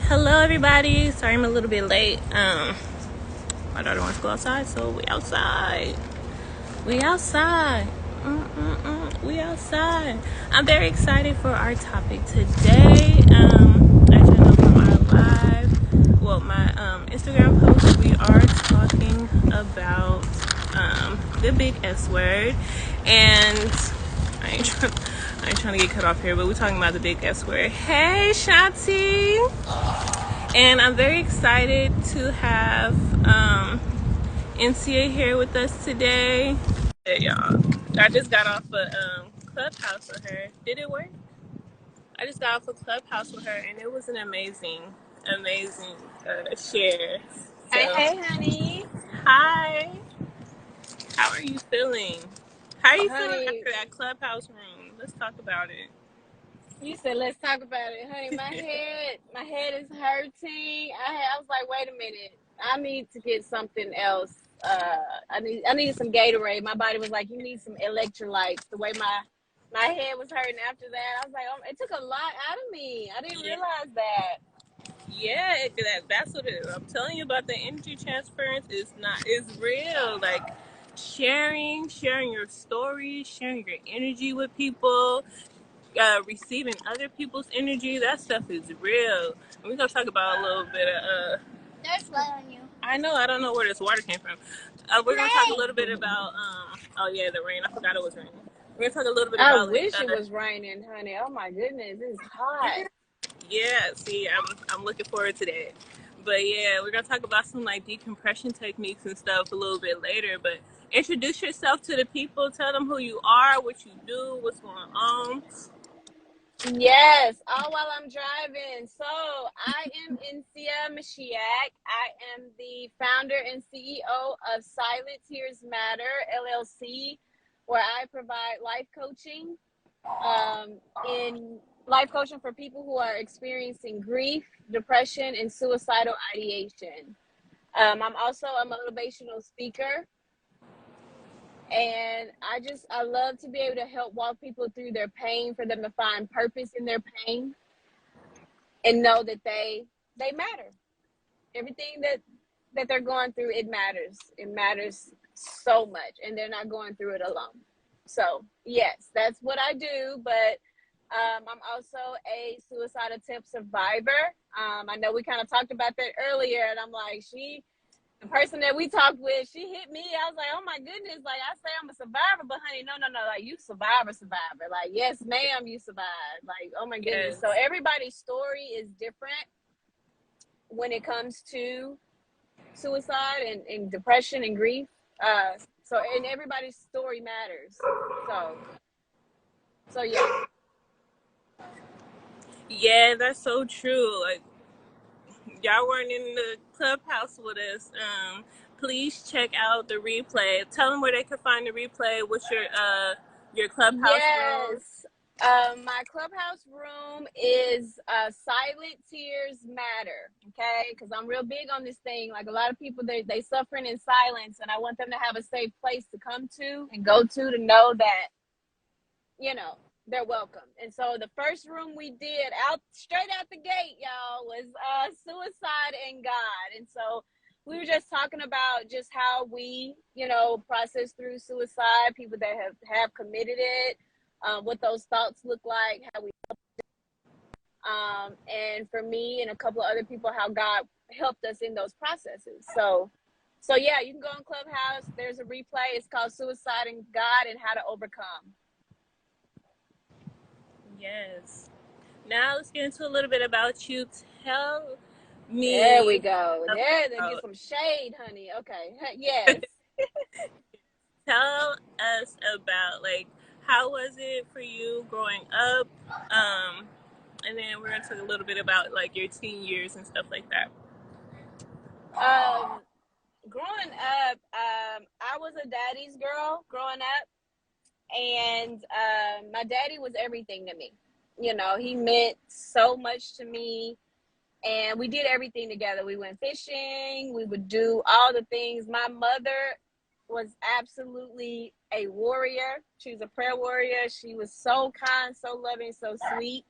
Hello, everybody. Sorry I'm a little bit late. My daughter wants to go outside, so we outside. We outside. We outside. I'm very excited for our topic today. As you know from our my Instagram post, we are talking about the big S word, and I ain't trying. I ain't trying to get cut off here, but we're talking about the big S word. Hey, Shanti. And I'm very excited to have NCA here with us today. Hey, y'all. I just got off a Clubhouse with her. Did it work? I just got off a Clubhouse with her, and it was an amazing share. Hey, So, hey, honey. hi. How are you feeling? How are you feeling Honey, after that Clubhouse room? Let's talk about it. you said let's talk about it. Honey, my head is hurting. I was like, wait a minute. I need to get something else. I needed some Gatorade. My body was like, you need some electrolytes. The way my head was hurting after that, I was like, oh, it took a lot out of me. I didn't Yeah. realize that. Yeah, that's what it is. I'm telling you about the energy transference is real. Like sharing your stories, sharing your energy with people, receiving other people's energy. That stuff is real. And we're gonna talk about a little bit of. There's blood on you. I know. I don't know where this water came from. We're gonna talk a little bit about. Oh yeah, the rain. I forgot it was raining. We're gonna talk a little bit I about like. wish it was raining, honey. Oh my goodness, it's hot. Yeah, yeah, see, I'm looking forward to that. But yeah, we're gonna talk about some like decompression techniques and stuff a little bit later. But introduce yourself to the people. Tell them who you are, what you do, what's going on. Yes, all while I'm driving. So I am Insia Mashiach. I am the founder and CEO of Silent Tears Matter LLC, where I provide in life coaching for people who are experiencing grief, depression, and suicidal ideation. I'm also a motivational speaker, and I love to be able to help walk people through their pain, for them to find purpose in their pain and know that they matter. Everything that they're going through, it matters so much, and they're not going through it alone. So yes, that's what I do. But I'm also a suicide attempt survivor. I know we kind of talked about that earlier, and I'm like, the person that we talked with, she hit me. I was like, oh my goodness, like I say I'm a survivor, but honey, no, like you survivor. Like, yes, ma'am, you survived. Like, oh my goodness. Yes, So everybody's story is different when it comes to suicide and depression and grief. And everybody's story matters. So yeah. yeah, that's so true. Like y'all weren't in the clubhouse with us. Please check out the replay. Tell them where they can find the replay. What's your clubhouse room? Yes. My clubhouse room is Silent Tears Matter. Okay, because I'm real big on this thing. Like a lot of people, they suffering in silence, and I want them to have a safe place to come to and go to know that they're welcome. And so the first room we did out straight out the gate, y'all, was suicide and God. And so we were just talking about just how we, process through suicide, people that have committed it, what those thoughts look like, how we and for me and a couple of other people, how God helped us in those processes. So yeah, you can go on Clubhouse. There's a replay. It's called Suicide and God and How to Overcome. Yes. Now let's get into a little bit about you. Tell There we me go. There, they get about, some shade, honey. Okay. Yes. tell us about like how was it for you growing up? And then we're gonna talk a little bit about like your teen years and stuff like that. Growing up, I was a daddy's girl growing up, and my daddy was everything to me. He meant so much to me, and we did everything together. We went fishing. We would do all the things. My mother was absolutely a warrior. She was a prayer warrior. She was so kind, so loving, so sweet.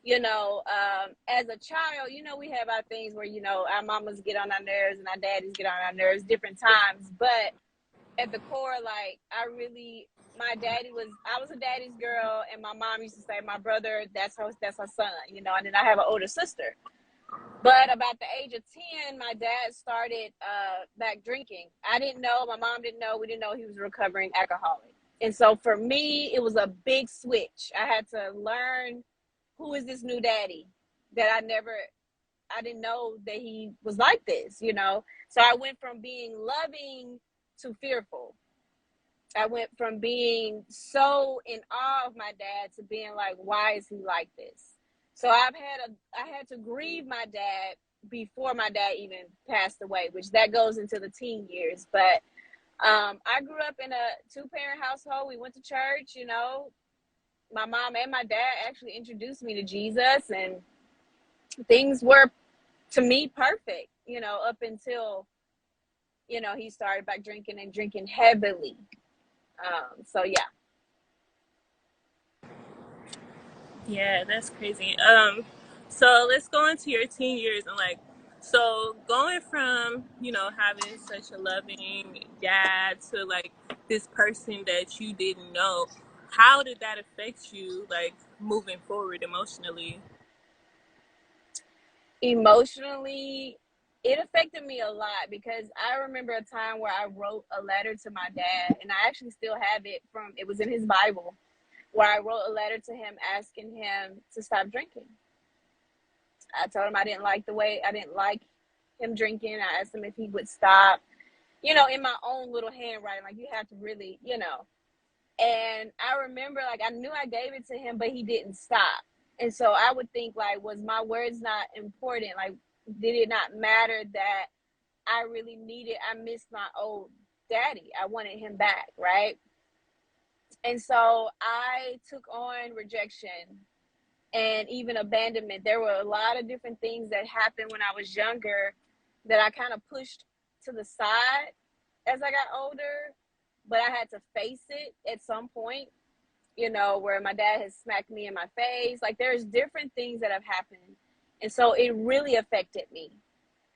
As a child, we have our things where, our mamas get on our nerves and our daddies get on our nerves different times. But at the core, like, I was a daddy's girl, and my mom used to say, my brother, that's her son, and then I have an older sister. But about the age of 10, my dad started back drinking. I didn't know, my mom didn't know, we didn't know he was a recovering alcoholic. And so for me, it was a big switch. I had to learn, who is this new daddy that I didn't know that he was like this. So I went from being loving to fearful. I went from being so in awe of my dad to being like, why is he like this? So I had to grieve my dad before my dad even passed away, which that goes into the teen years. But I grew up in a 2-parent household. We went to church. My mom and my dad actually introduced me to Jesus, and things were, to me, perfect, up until, he started back drinking and drinking heavily. So yeah. Yeah, that's crazy. So let's go into your teen years and like, so going from, having such a loving dad to like this person that you didn't know, how did that affect you, like moving forward emotionally? Emotionally, it affected me a lot, because I remember a time where I wrote a letter to my dad, and I actually still have it was in his Bible, where I wrote a letter to him asking him to stop drinking. I told him I didn't like him drinking. I asked him if he would stop, in my own little handwriting, like, you have to really, and I remember, like, I knew I gave it to him, but he didn't stop. And so I would think, like, was my words not important? Like, did it not matter that I missed my old daddy? I wanted him back, right? And so I took on rejection and even abandonment. There were a lot of different things that happened when I was younger that I kind of pushed to the side as I got older, but I had to face it at some point, where my dad has smacked me in my face. Like, there's different things that have happened. And so it really affected me.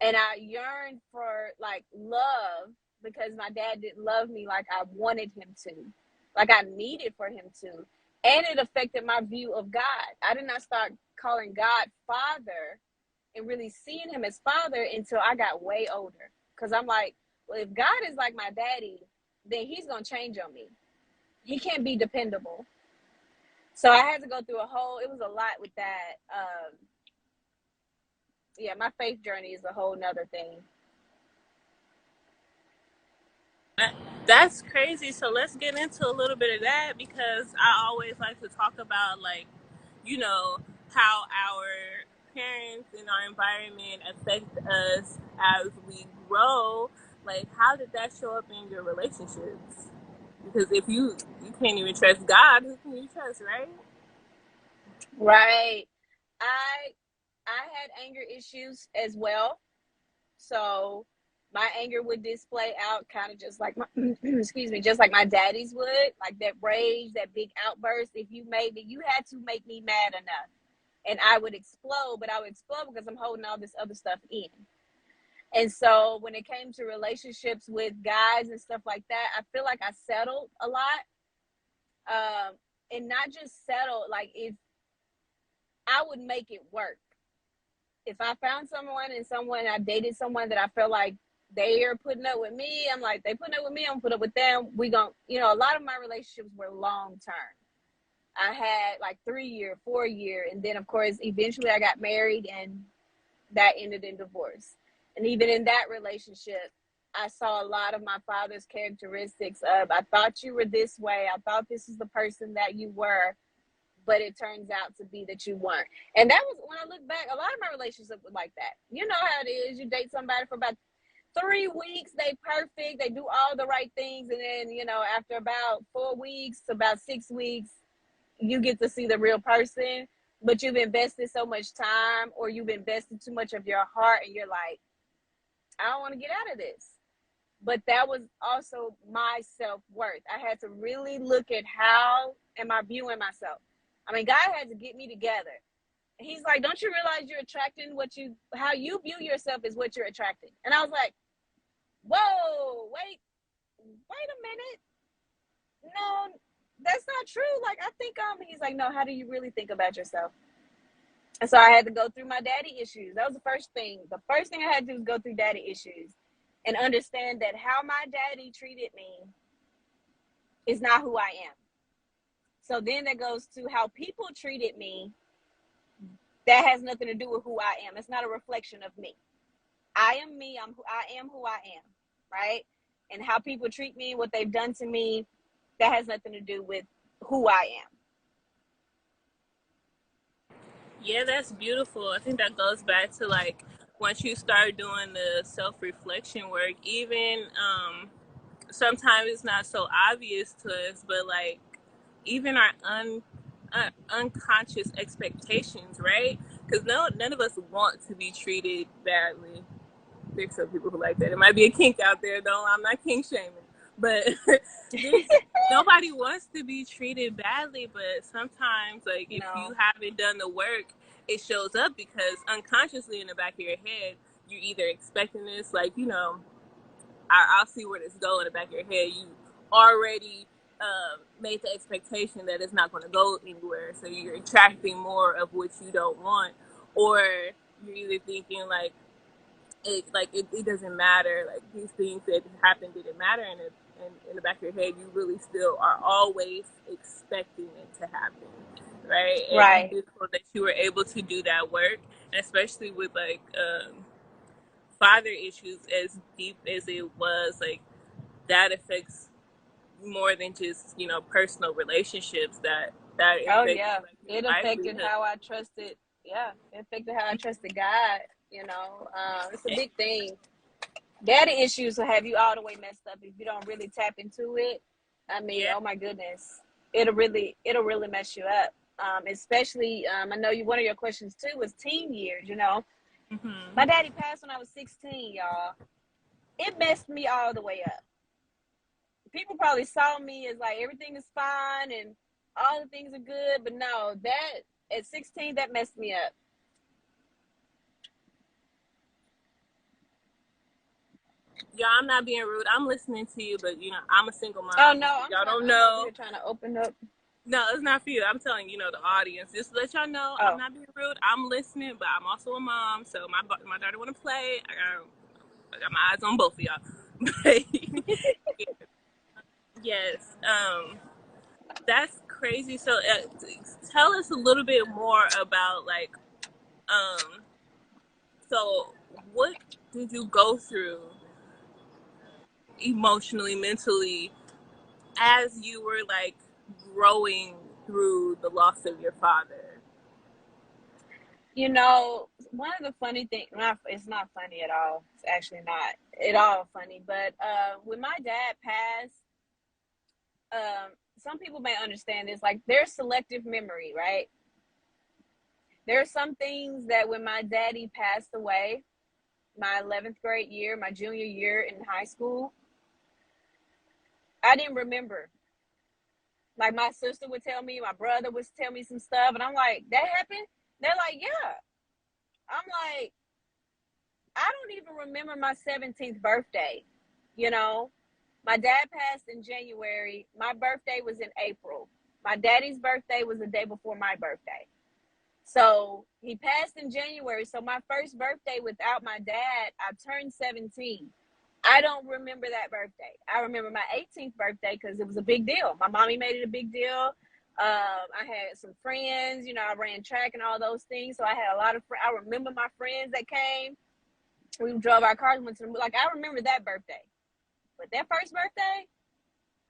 And I yearned for, like, love, because my dad didn't love me like I wanted him to, like I needed for him to. And it affected my view of God. I did not start calling God Father and really seeing him as Father until I got way older. Because I'm like, well, if God is like my daddy, then he's going to change on me. He can't be dependable. So I had to go through it was a lot with that. Yeah, my faith journey is a whole nother thing. That's crazy. So let's get into a little bit of that, because I always like to talk about, like, how our parents and our environment affect us as we grow. Like, how did that show up in your relationships? Because if you can't even trust God, who can you trust, right? Right. I I had anger issues as well. So my anger would display out kind of just like my excuse me, just like my daddy's would, like that rage, that big outburst. If you had to make me mad enough, and I would explode, but I would explode because I'm holding all this other stuff in. And so when it came to relationships with guys and stuff like that, I feel like I settled a lot. And not just settled, like, if I would make it work. If I found someone, I dated someone that I felt like they are putting up with me, I'm like, they putting up with me, I'm gonna put up with them. A lot of my relationships were long term. I had like 3-year, 4-year, and then of course eventually I got married, and that ended in divorce. And even in that relationship, I saw a lot of my father's characteristics of, I thought you were this way, I thought this is the person that you were, but it turns out to be that you weren't. And that was, when I look back, a lot of my relationships were like that. You know how it is. You date somebody for about 3 weeks, they perfect, they do all the right things, and then, after about 4 weeks to about 6 weeks, you get to see the real person, but you've invested so much time, or you've invested too much of your heart, and you're like, I don't want to get out of this. But that was also my self-worth. I had to really look at, how am I viewing myself? I mean, God had to get me together. he's like, don't you realize you're attracting how you view yourself is what you're attracting? And I was like, whoa, wait a minute. No, that's not true. Like, I think, he's like, no, how do you really think about yourself? And so I had to go through my daddy issues. That was the first thing. The first thing I had to do was go through daddy issues and understand that how my daddy treated me is not who I am. So then that goes to how people treated me. That has nothing to do with who I am. It's not a reflection of me. I am me. I am who I am, right? And how people treat me, what they've done to me, that has nothing to do with who I am. Yeah, that's beautiful. I think that goes back to like once you start doing the self-reflection work, even sometimes it's not so obvious to us, but like even our unconscious expectations, right? Because none of us want to be treated badly. There's some people who like that. It might be a kink out there, though. I'm not kink shaming, but nobody wants to be treated badly. But sometimes, like if you haven't done the work, it shows up because unconsciously in the back of your head, you're either expecting this, like I'll see where this go in the back of your head. You already made the expectation that it's not going to go anywhere, so you're attracting more of what you don't want, or you're either thinking like it doesn't matter, like these things that happened didn't matter, and in the back of your head, you really still are always expecting it to happen, right? And I'm grateful that you were able to do that work, especially with like father issues as deep as it was, like that affects more than just personal relationships. That affects, like, it affected how I trusted. Yeah, it affected how I trusted God. It's a big thing. Daddy issues will have you all the way messed up if you don't really tap into it. I mean, oh my goodness, it'll really mess you up. Especially, I know one of your questions too was teen years. Mm-hmm. My daddy passed when I was 16, y'all. It messed me all the way up. People probably saw me as like everything is fine and all the things are good, but no, that at 16, that messed me up. Yeah, I'm not being rude. I'm listening to you, but I'm a single mom. Oh no, y'all don't know. I'm trying to open up. No, it's not for you. I'm telling the audience. Just to let y'all know, I'm not being rude. I'm listening, but I'm also a mom. So my daughter want to play. I got my eyes on both of y'all. Yes, that's crazy. So tell us a little bit more about like, so what did you go through emotionally, mentally, as you were like growing through the loss of your father? One of the funny things, it's not funny at all. It's actually not at all funny. But when my dad passed, some people may understand this. Like, there's selective memory, right? There are some things that when my daddy passed away, my 11th grade year, my junior year in high school, I didn't remember. Like, my sister would tell me, my brother would tell me some stuff, and I'm like, that happened? They're like, yeah. I'm like, I don't even remember my 17th birthday. My dad passed in January. My birthday was in April. My daddy's birthday was the day before my birthday. So he passed in January. So my first birthday without my dad, I turned 17. I don't remember that birthday. I remember my 18th birthday because it was a big deal. My mommy made it a big deal. I had some friends, I ran track and all those things. So I had a lot of friends. I remember my friends that came. We drove our cars and went to the, like, I remember that birthday. But that first birthday,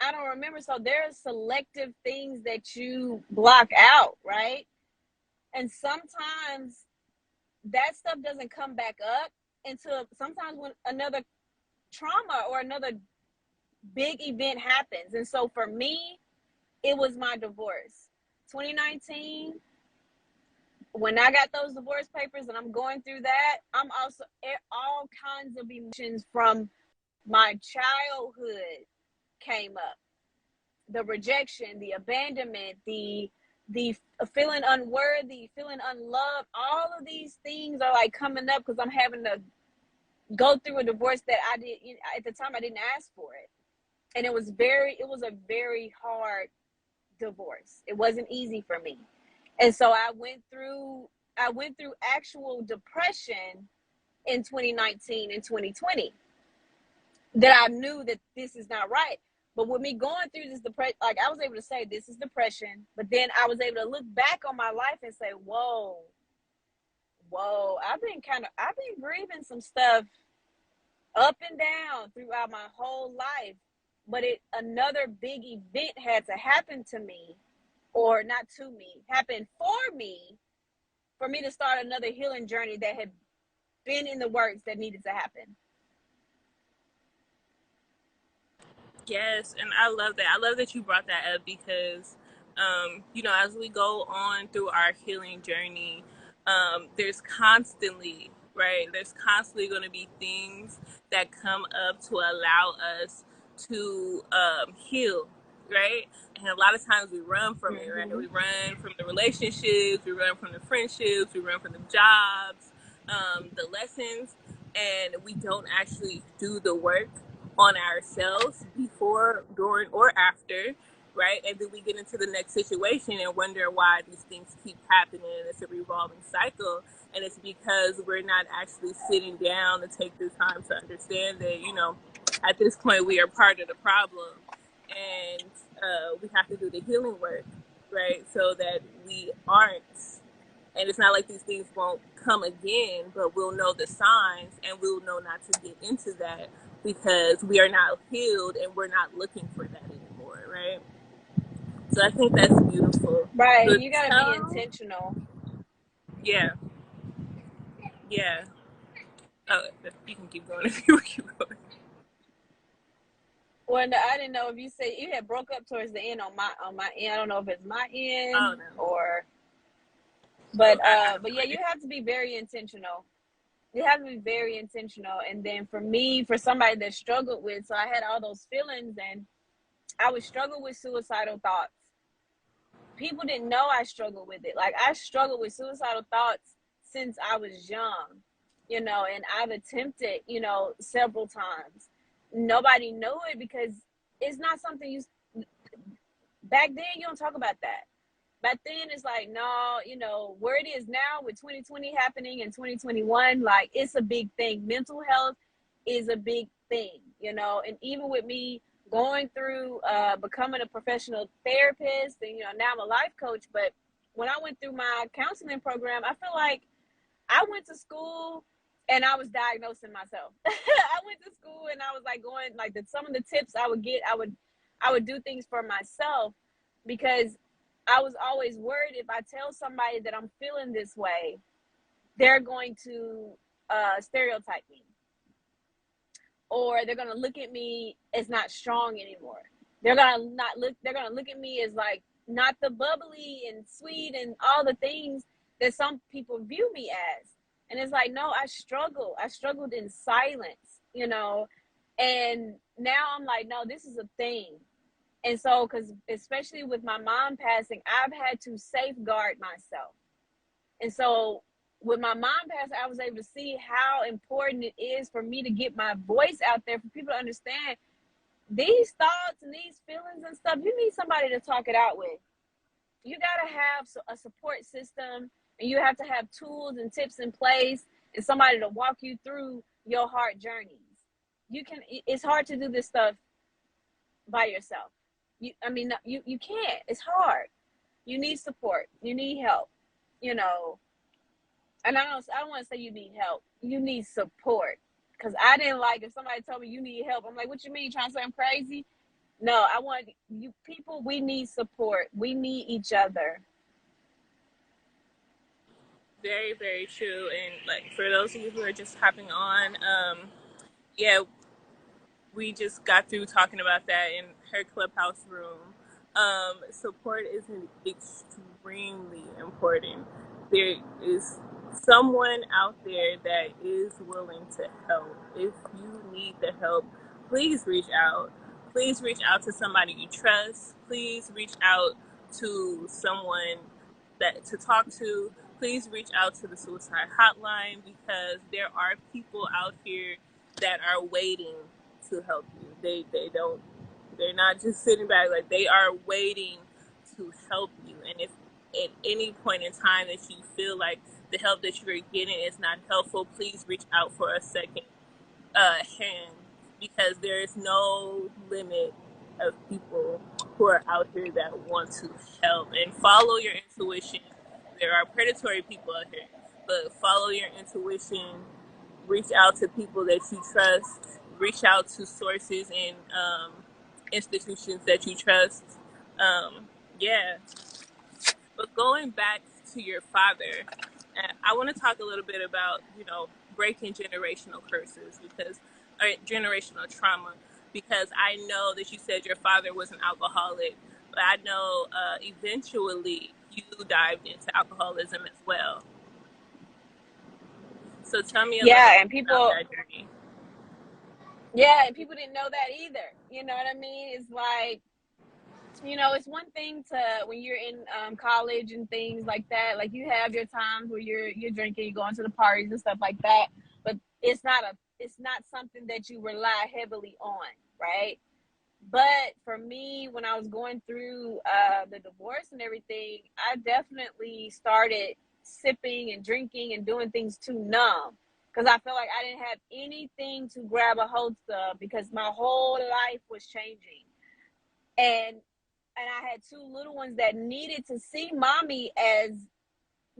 I don't remember. So there's selective things that you block out, right? And sometimes that stuff doesn't come back up until sometimes when another trauma or another big event happens. And so for me, it was my divorce. 2019, when I got those divorce papers and I'm going through that, I'm also all kinds of emotions from my childhood came up. The rejection, the abandonment, the the feeling unworthy, feeling unloved, all of these things are like coming up because I'm having to go through a divorce that I did at the time. I didn't ask for it, and it was a very hard divorce. It wasn't easy for me, and so I went through actual depression in 2019 and 2020, that I knew that this is not right. But with me going through this depression, like I was able to say this is depression, but then I was able to look back on my life and say, whoa, I've been grieving some stuff up and down throughout my whole life. But another big event had to happen to me, or not to me, happen for me to start another healing journey that had been in the works that needed to happen. Yes, and I love that. I love that you brought that up because, you know, as we go on through our healing journey, there's constantly, right? There's constantly going to be things that come up to allow us to heal, right? And a lot of times we run from it, right? Mm-hmm. We run from the relationships, we run from the friendships, we run from the jobs, the lessons, and we don't actually do the work on ourselves before, during, or after, right? And then we get into the next situation and wonder why these things keep happening. And it's a revolving cycle. And it's because we're not actually sitting down to take the time to understand that, you know, at this point we are part of the problem. And we have to do the healing work, right? So that we aren't, and it's not like these things won't come again, but we'll know the signs and we'll know not to get into that because we are not healed and we're not looking for that anymore, right? So I think that's beautiful. Right. So You got to be tell, intentional. yeah, yeah. Oh, you can keep going if you keep going. Well, no, I didn't know if you say you had broke up towards the end on my end. I don't know if it's my Oh end no. or, Oh, I have but no yeah, you idea. have to be very intentional. You have to be very intentional. And then for me, for somebody that struggled with, so I had all those feelings, and I would struggle with suicidal thoughts. People didn't know I struggled with it. Like I struggled with suicidal thoughts since I was young, and I've attempted, several times. Nobody knew it because it's not something back then you don't talk about that. Back then it's like, no, where it is now with 2020 happening in 2021, like it's a big thing. Mental health is a big thing, and even with me going through becoming a professional therapist, and now I'm a life coach. But when I went through my counseling program, I feel like I went to school and I was diagnosing myself. I went to school and I was like going like some of the tips I would get, I would do things for myself because I was always worried if I tell somebody that I'm feeling this way, they're going to stereotype me, or they're gonna look at me as not strong anymore. They're gonna look at me as like not the bubbly and sweet and all the things that some people view me as. And it's like, no, I struggled in silence, and now I'm like, no, this is a thing. And so, because especially with my mom passing, I've had to safeguard myself. And so with my mom passing, I was able to see how important it is for me to get my voice out there for people to understand these thoughts and these feelings and stuff. You need somebody to talk it out with. You got to have a support system, and you have to have tools and tips in place and somebody to walk you through your heart journeys. It's hard to do this stuff by yourself. You can't. It's hard. You need support. You need help. You know, and I don't want to say you need help. You need support. Because I didn't like if somebody told me you need help. I'm like, what you mean? You trying to say I'm crazy? No, I want you people. We need support. We need each other. Very, very true. And like for those of you who are just hopping on, yeah, we just got through talking about that in her clubhouse room. Support is extremely important. There is someone out there that is willing to help. If you need the help, please reach out. Please reach out to somebody you trust. Please reach out to someone that to talk to, please reach out to the suicide hotline, because there are people out here that are waiting to help you. They're not just sitting back, like they are waiting to help you. And if at any point in time that you feel like the help that you are getting is not helpful, please reach out for a second hand, because there is no limit of people who are out here that want to help. And follow your intuition. There are predatory people out here, but follow your intuition. Reach out to people that you trust. Reach out to sources and institutions that you trust. Yeah. But going back to your father, I want to talk a little bit about, breaking generational curses, or generational trauma, because I know that you said your father was an alcoholic, but I know eventually you dived into alcoholism as well. So tell me a little Yeah, and bit about people, that journey. yeah, and people didn't know that either. You know what I mean? It's like, it's one thing to when you're in college and things like that. Like you have your times where you're drinking, you're going to the parties and stuff like that. But it's not something that you rely heavily on, right? But for me, when I was going through the divorce and everything, I definitely started sipping and drinking and doing things to numb, because I felt like I didn't have anything to grab a hold of, because my whole life was changing. And I had two little ones that needed to see mommy as,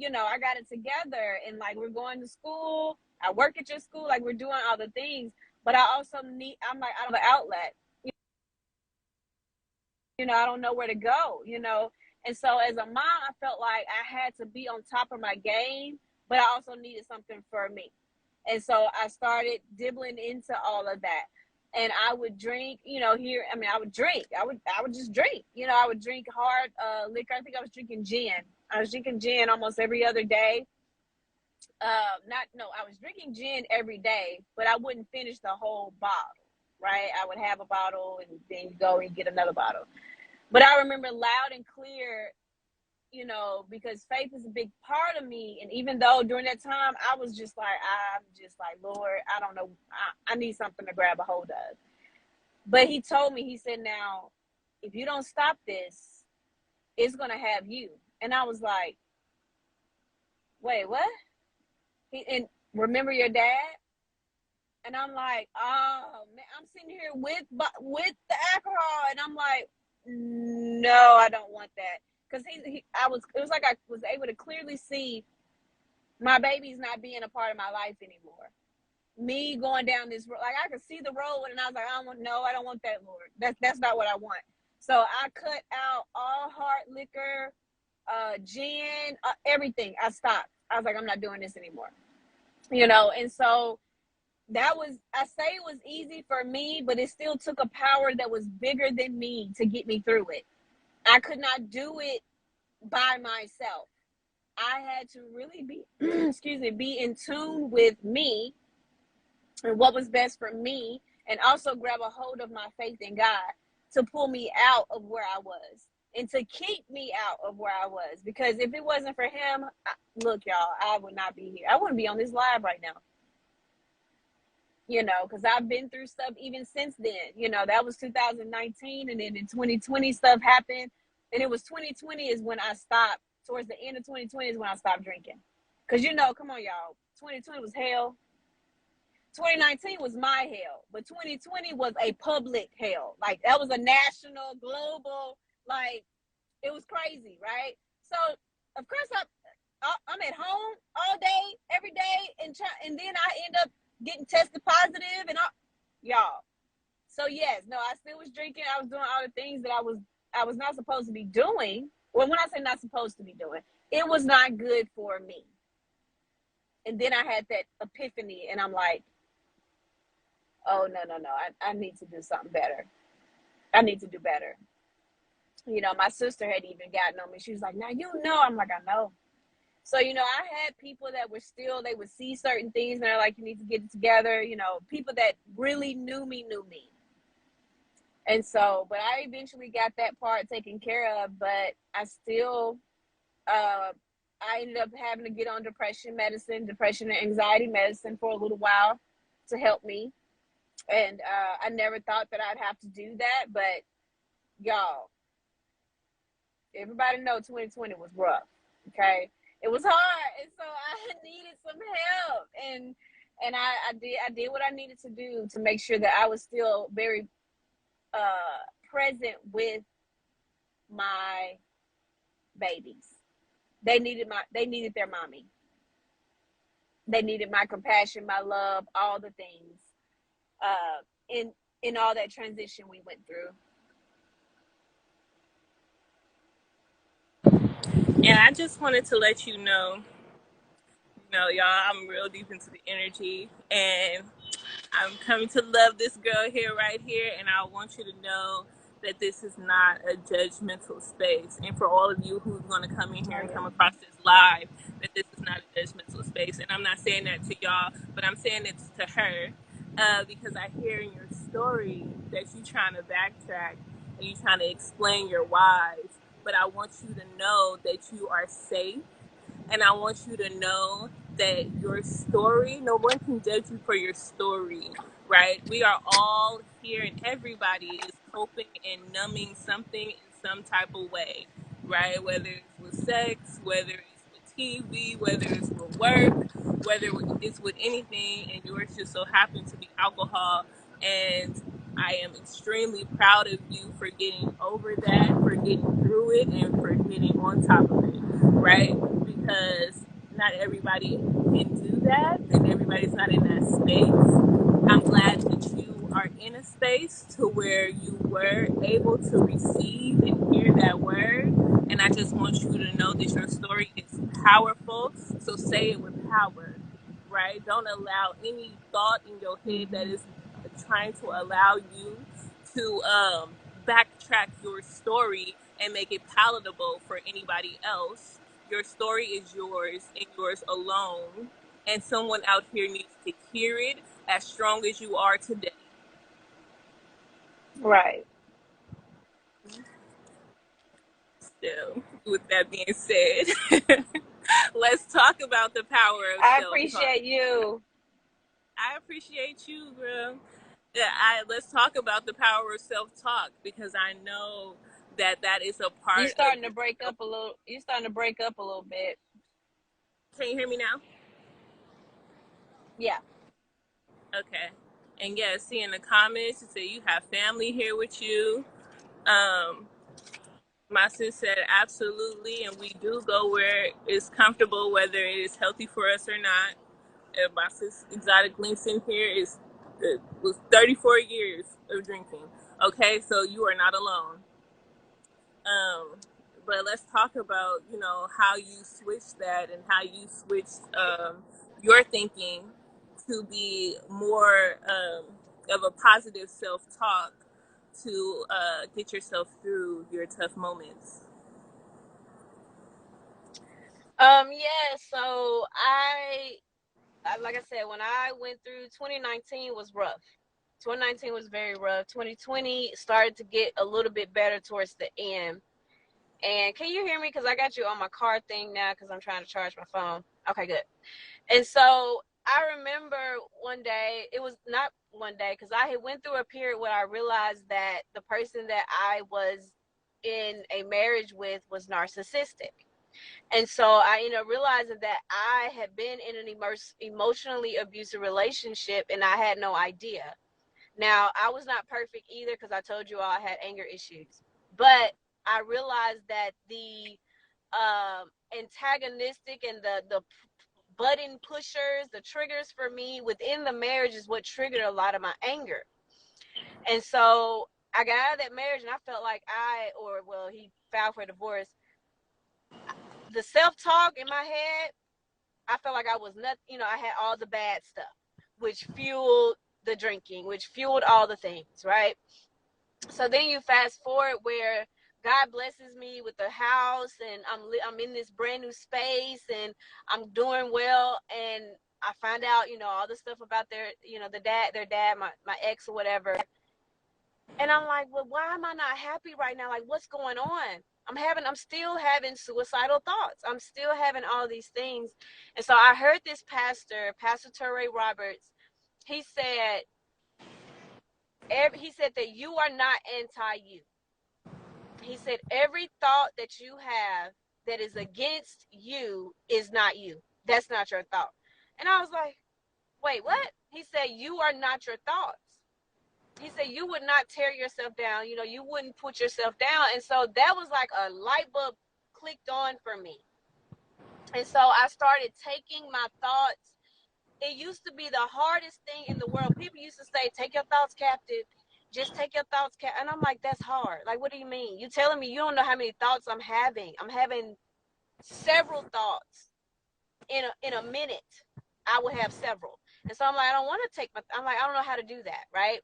I got it together, and like we're going to school, I work at your school, like we're doing all the things, but I'm like out of the outlet. I don't know where to go. And so as a mom, I felt like I had to be on top of my game, but I also needed something for me. And so I started dibbling into all of that. And I would drink, here. I mean, I would drink. I would just drink. I would drink hard liquor. I think I was drinking gin. I was drinking gin almost every other day. I was drinking gin every day, but I wouldn't finish the whole bottle, right? I would have a bottle and then go and get another bottle. But I remember loud and clear, because faith is a big part of me. And even though during that time, I'm just like, Lord, I don't know. I need something to grab a hold of. But he told me, he said, now, if you don't stop this, it's going to have you. And I was like, wait, what? And remember your dad? And I'm like, oh, man, I'm sitting here with the alcohol. And I'm like, no, I don't want that. Because it was like I was able to clearly see my baby's not being a part of my life anymore. Me going down this road, like I could see the road, and I was like, I don't want that, Lord. That's not what I want. So I cut out all hard liquor, gin, everything. I stopped. I was like, I'm not doing this anymore. And so I say it was easy for me, but it still took a power that was bigger than me to get me through it. I could not do it by myself. I had to really be in tune with me and what was best for me, and also grab a hold of my faith in God to pull me out of where I was and to keep me out of where I was. Because if it wasn't for him, look, y'all, I would not be here. I wouldn't be on this live right now. Because I've been through stuff even since then. That was 2019, and then in 2020 stuff happened. And it was 2020 is when I stopped. Towards the end of 2020 is when I stopped drinking. Because, come on, y'all. 2020 was hell. 2019 was my hell. But 2020 was a public hell. Like, that was a national, global, like, it was crazy, right? So, of course, I'm at home all day, every day, and then I end up getting tested positive and y'all. So yes, no, I still was drinking. I was doing all the things that I was not supposed to be doing. Well, when I say not supposed to be doing, it was not good for me. And then I had that epiphany, and I'm like, oh, no. I need to do something better. I need to do better. My sister had even gotten on me. She was like, now, I'm like, I know. So, I had people that were they would see certain things and they're like, you need to get it together. People that really knew me. And so, but I eventually got that part taken care of, but I still, I ended up having to get on depression and anxiety medicine for a little while to help me. And I never thought that I'd have to do that, but y'all, everybody know 2020 was rough. Okay, it was hard, and so I needed some help, and I did what I needed to do to make sure that I was still very present with my babies. They needed their mommy. They needed my compassion, my love, all the things. In all that transition we went through. And I just wanted to let y'all, I'm real deep into the energy, and I'm coming to love this girl here, right here, and I want you to know that this is not a judgmental space. And for all of you who's going to come in here and come across this live, that this is not a judgmental space. And I'm not saying that to y'all, but I'm saying it to her because I hear in your story that you're trying to backtrack and you're trying to explain your whys. But I want you to know that you are safe, and I want you to know that your story, no one can judge you for your story, right? We are all here, and everybody is coping and numbing something in some type of way, right? Whether it's with sex, whether it's with TV, whether it's with work, whether it's with anything, and yours just so happens to be alcohol. And I am extremely proud of you for getting over that, for getting through it, and for getting on top of it, right? Because not everybody can do that, and everybody's not in that space. I'm glad that you are in a space to where you were able to receive and hear that word. And I just want you to know that your story is powerful. So say it with power, right? Don't allow any thought in your head that is trying to allow you to backtrack your story and make it palatable for anybody else. Your story is yours and yours alone. And someone out here needs to hear it as strong as you are today. Right. So, with that being said, let's talk about the power of I self-talk. appreciate you. I appreciate you, girl. Yeah, let's talk about the power of self-talk, because I know that that is a You part of starting to your break self. up a little. You starting to break up a little bit. Can you hear me now? Yeah. Okay. And yeah, see in the comments, you say you have family here with you. Um, my sis said absolutely, and we do go where it's comfortable, whether it is healthy for us or not. And my sis Exotic Links in here was 34 years of drinking. Okay, so you are not alone. Um, but let's talk about how you switched that and how you switched your thinking to be more of a positive self-talk to get yourself through your tough moments. Yeah. So like I said, when I went through 2019 was rough. 2019 was very rough. 2020 started to get a little bit better towards the end. And can you hear me? Because I got you on my car thing now because I'm trying to charge my phone. Okay, good. And so I remember one day, it was not one day, because I had went through a period where I realized that the person that I was in a marriage with was narcissistic. And so I ended up realizing that I had been in an emotionally abusive relationship and I had no idea. Now, I was not perfect either because I told you all I had anger issues. But I realized that the antagonistic and the button pushers, the triggers for me within the marriage is what triggered a lot of my anger. And so I got out of that marriage and I felt like he filed for divorce. The self-talk in my head, I felt like I was not, I had all the bad stuff, which fueled the drinking, which fueled all the things, right? So then you fast forward where God blesses me with a house and I'm in this brand new space and I'm doing well, and I find out, all the stuff about their dad, my ex or whatever. And I'm like, well, why am I not happy right now? Like, what's going on? I'm still having suicidal thoughts. I'm still having all these things. And so I heard this pastor, Pastor Torrey Roberts, he said, he said that you are not anti-you. He said, every thought that you have that is against you is not you. That's not your thought. And I was like, wait, what? He said, you are not your thoughts. He said, you would not tear yourself down. You know, you wouldn't put yourself down. And so that was like a light bulb clicked on for me. And so I started taking my thoughts. It used to be the hardest thing in the world. People used to say, take your thoughts captive. Just take your thoughts captive. And I'm like, that's hard. Like, what do you mean? You telling me you don't know how many thoughts I'm having. I'm having several thoughts in a minute. I would have several. And so I'm like, I don't want to take I'm like, I don't know how to do that. Right.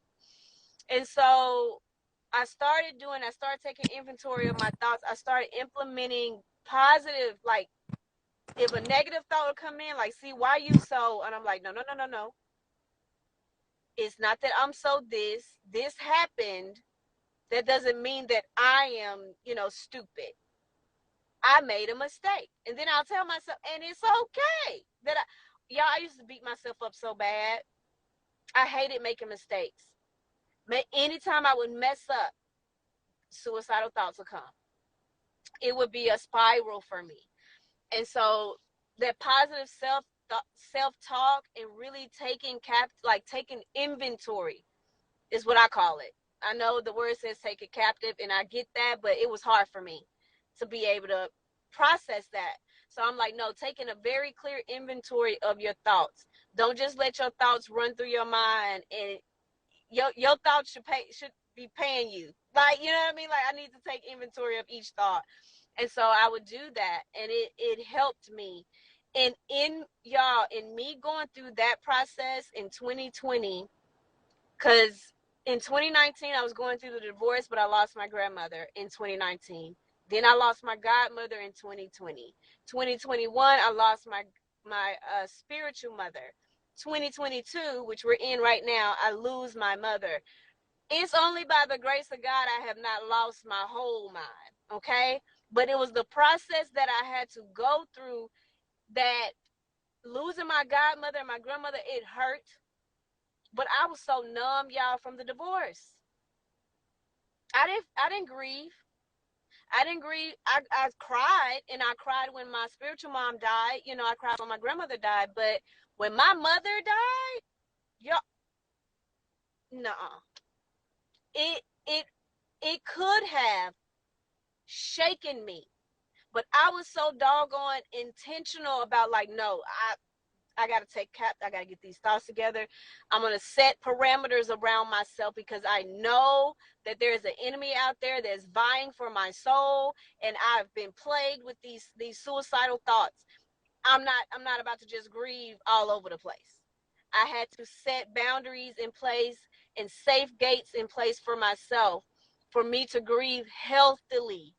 And so I started taking inventory of my thoughts. I started implementing positive, like if a negative thought would come in, like, see, why you so, and I'm like, no, no, no, no, no. It's not that I'm so this happened. That doesn't mean that I am, stupid. I made a mistake. And then I'll tell myself, and it's okay. I used to beat myself up so bad. I hated making mistakes. Anytime I would mess up, suicidal thoughts would come. It would be a spiral for me. And so that positive self-talk and really taking inventory is what I call it. I know the word says take it captive, and I get that, but it was hard for me to be able to process that. So I'm like, no, taking a very clear inventory of your thoughts. Don't just let your thoughts run through your mind, and your thoughts should be paying you. Like, you know what I mean? Like, I need to take inventory of each thought. And so I would do that, and it helped me. And in me going through that process in 2020, because in 2019 I was going through the divorce, but I lost my grandmother in 2019. Then I lost my godmother in 2020. 2021 I lost my spiritual mother. 2022, which we're in right now, I lose my mother. It's only by the grace of God I have not lost my whole mind, okay? But it was the process that I had to go through, that losing my godmother and my grandmother, it hurt. But I was so numb, y'all, from the divorce. I didn't grieve. I didn't grieve. I cried, and I cried when my spiritual mom died. I cried when my grandmother died. But when my mother died, y'all, nuh-uh. It it could have shaken me. But I was so doggone intentional about, like, no, I got to I got to get these thoughts together. I'm going to set parameters around myself, because I know that there's an enemy out there that's vying for my soul, and I've been plagued with these suicidal thoughts. I'm not about to just grieve all over the place. I had to set boundaries in place and safe gates in place for myself, for me to grieve healthily.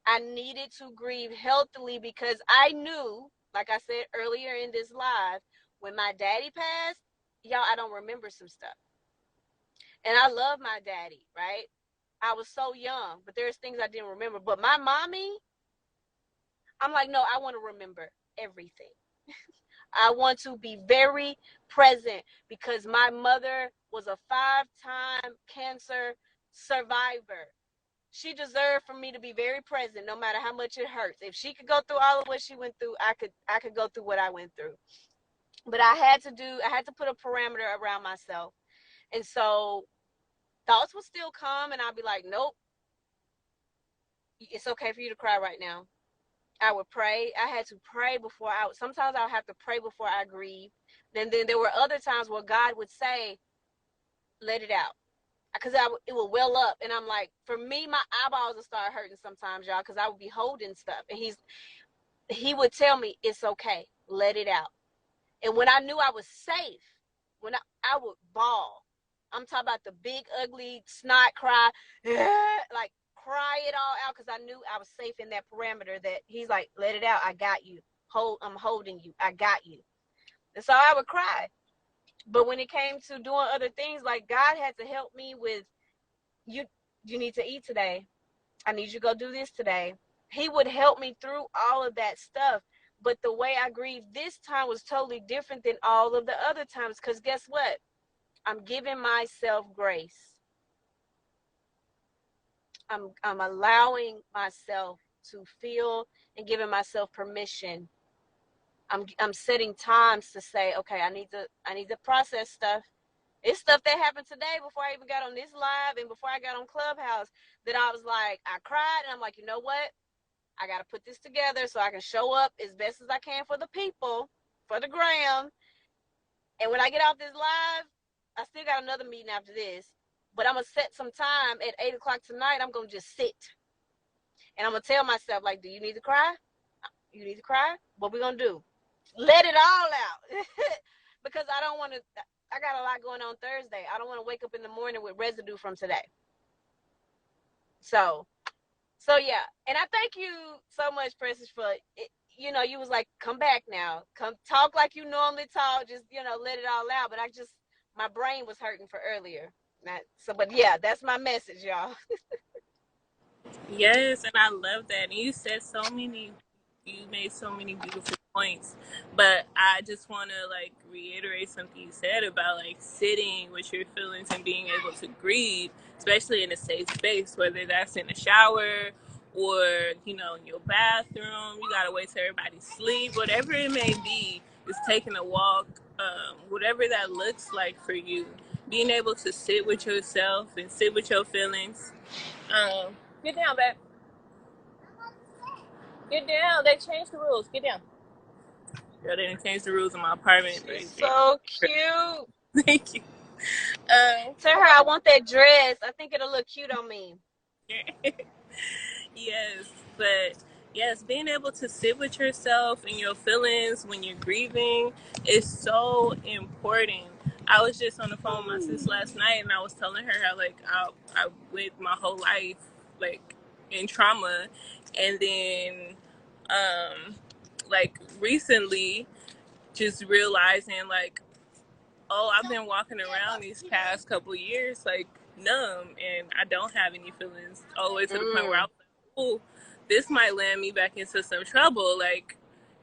I needed to grieve healthily, because I knew, like I said earlier in this live, when my daddy passed, y'all, I don't remember some stuff. And I love my daddy, right? I was so young, but there's things I didn't remember. But my mommy, I'm like, no, I want to remember everything. I want to be very present, because my mother was a 5-time cancer survivor. She deserved for me to be very present, no matter how much it hurts. If she could go through all of what she went through, I could go through what I went through. But I had to put a parameter around myself. And so thoughts would still come, and I'd be like, nope, it's okay for you to cry right now. I would pray. I had to pray sometimes I would have to pray before I grieve. Then there were other times where God would say, let it out. Because it would well up, and I'm like, for me, my eyeballs would start hurting sometimes, y'all, because I would be holding stuff, and he would tell me, it's okay, let it out. And when I knew I was safe, when I would bawl. I'm talking about the big ugly snot cry, like cry it all out, because I knew I was safe in that parameter, that he's like, let it out, I got you, I'm holding you, I got you. And so I would cry. But when it came to doing other things, like, God had to help me with you need to eat today. I need you to go do this today. He would help me through all of that stuff. But the way I grieved this time was totally different than all of the other times. Because guess what? I'm giving myself grace. I'm allowing myself to feel and giving myself permission. I'm setting times to say, okay, I need to process stuff. It's stuff that happened today before I even got on this live and before I got on Clubhouse that I was like, I cried and I'm like, you know what? I got to put this together so I can show up as best as I can for the people, for the gram. And when I get off this live, I still got another meeting after this. But I'm going to set some time at 8 o'clock tonight. I'm going to just sit. And I'm going to tell myself, like, do you need to cry? You need to cry? What we going to do? Let it all out. Because I don't want to, I got a lot going on Thursday. I don't want to wake up in the morning with residue from today. So yeah. And I thank you so much, Precious, for it. You know, you was like, come back now. Come talk like you normally talk. Just, let it all out. But my brain was hurting for earlier. But yeah, that's my message, y'all. Yes, and I love that. And you made so many beautiful points. But I just want to like reiterate something you said about like sitting with your feelings and being able to grieve, especially in a safe space, whether that's in the shower or, in your bathroom. You got to wait till everybody sleep, whatever it may be, is taking a walk, whatever that looks like for you. Being able to sit with yourself and sit with your feelings. Get down, babe. Get down. They changed the rules. Get down. Girl, they didn't change the rules in my apartment. She's so cute. Thank you. Tell her I want that dress. I think it'll look cute on me. Yes, but yes, being able to sit with yourself and your feelings when you're grieving is so important. I was just on the phone with my sis last night, and I was telling her how like I went my whole life like in trauma, and then like recently just realizing like, oh, I've been walking around these past couple years like numb, and I don't have any feelings all the way to the point where I was like, oh, this might land me back into some trouble. Like,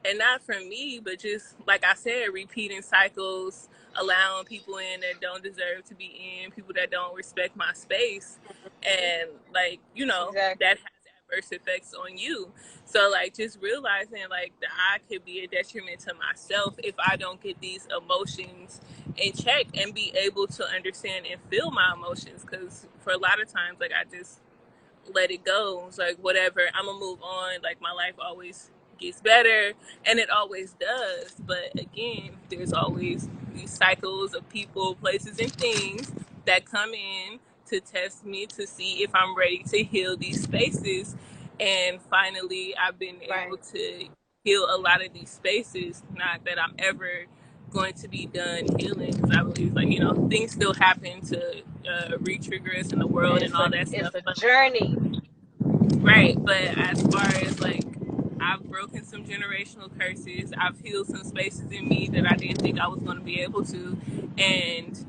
and not from me, but just like I said, repeating cycles, allowing people in that don't deserve to be in, people that don't respect my space, and like Exactly. that has adverse effects on you. So like just realizing like that I could be a detriment to myself if I don't get these emotions in check and be able to understand and feel my emotions, because for a lot of times like I just let it go. It's like whatever, I'm gonna move on. Like my life always gets better, and it always does. But again, there's always these cycles of people, places, and things that come in to test me to see if I'm ready to heal these spaces. And finally, I've been able to heal a lot of these spaces. Not that I'm ever going to be done healing, because I believe like things still happen to re-trigger us in the world and all that stuff. It's a journey. Right, but as far as like I've broken some generational curses, I've healed some spaces in me that I didn't think I was going to be able to, and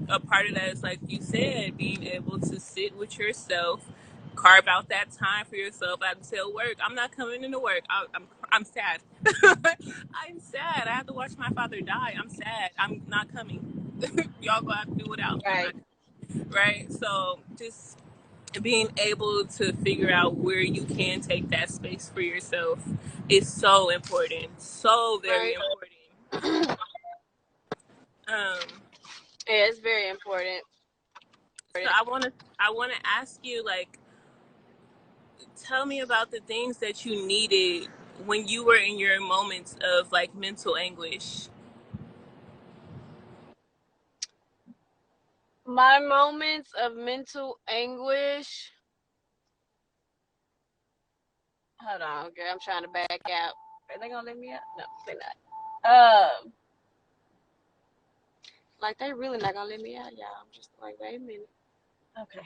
a part of that is like you said, being able to sit with yourself, carve out that time for yourself. I tell work, I'm not coming into work. I'm sad. I'm sad. I have to watch my father die. I'm sad. I'm not coming. Y'all gonna have to do without me. Right. So just being able to figure out where you can take that space for yourself is so important, so very important. Yeah, it's very important. So I want to ask you, like, tell me about the things that you needed when you were in your moments of like mental anguish. My moments of mental anguish. Hold on, okay, I'm trying to back out. Are they gonna let me out? No, they're not. Like they really not gonna let me out, y'all. I'm just like, wait a minute. Okay.